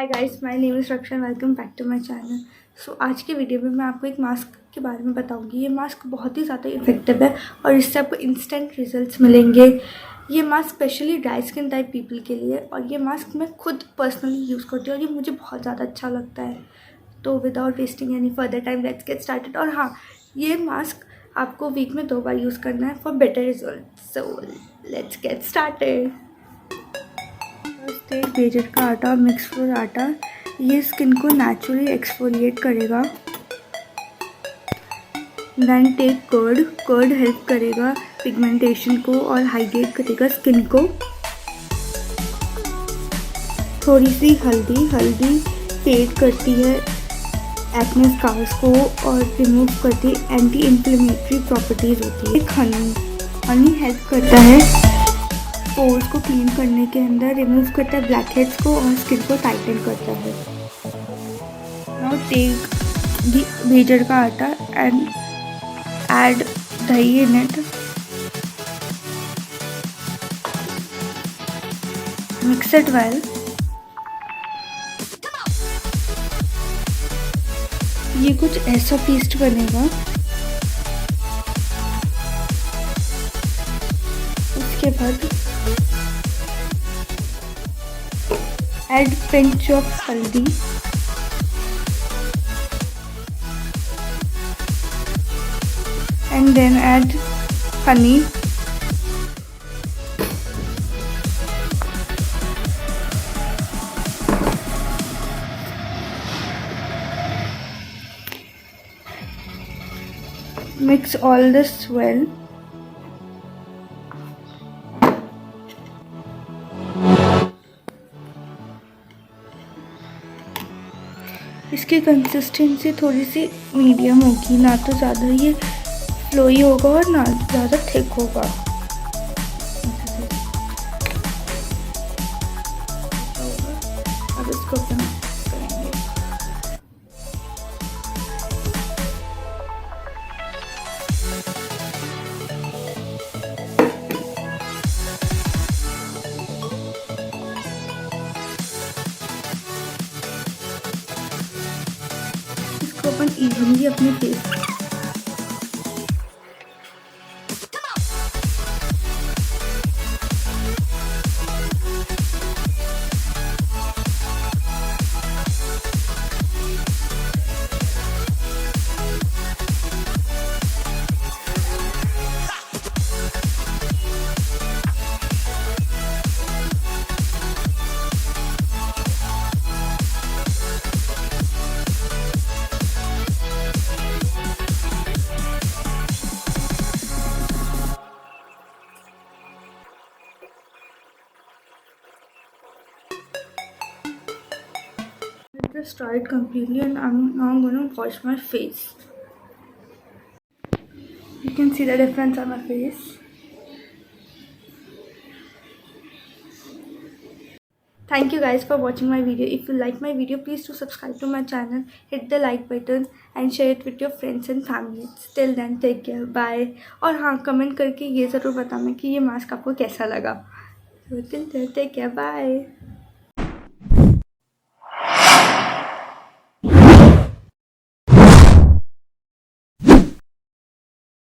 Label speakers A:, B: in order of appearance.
A: Hi guys, my name is Rakshan. Welcome back to my channel. So आज के video में मैं आपको एक मास्क के बारे में बताऊंगी। ये मास्क बहुत ही ज़्यादा इफेक्टिव है और इससे आपको इंस्टेंट रिजल्ट्स मिलेंगे। ये mask specially dry skin type people के लिए, और ये मास्क मैं खुद पर्सनली यूज़ करती हूँ और ये मुझे बहुत ज़्यादा अच्छा लगता है। तो without wasting any further time let's get started. और हाँ, ये मास्क आपको वीक में 2 बार यूज़ करना है for better result. So let's get started. First बेजेड का आटा, मिक्स फ्लोर आटा, ये स्किन को नेचुरली एक्सफोलिएट करेगा। Then take curd, curd help करेगा पिगमेंटेशन को और हाइड्रेट करेगा स्किन को। थोड़ी सी हल्दी, हल्दी फेड करती है एक्ने स्कार्स को और रिमूव करती है, एंटी इन्फ्लेमेटरी प्रॉपर्टीज़ होती है। हनी, हनी हेल्प करता है पोर्स को क्लीन करने के अंदर, रिमूव करता है ब्लैक हेड्स को और स्किन को टाइटन करता है। नाउ टेक बेजड़ का आटा एंड ऐड दही in it, mix it well. ये कुछ ऐसा पेस्ट बनेगा। उसके बाद add pinch of haldi and then add honey, mix all this well. इसकी कंसिस्टेंसी थोड़ी सी मीडियम होगी, ना तो ज़्यादा ये फ्लोई होगा और ना ज़्यादा थिक होगा। अब इसको करेंगे। अपन इवनली अपने face just try it completely, and now I'm going to wash my face. You can see the difference on my face. Thank you guys for watching my video. If you like my video, please do subscribe to my channel, hit the like button and share it with your friends and family. Till then, take care, bye. और हाँ, comment करके ये ज़रूर बताना कि ये mask आपको कैसा लगा। So till then, take care, bye.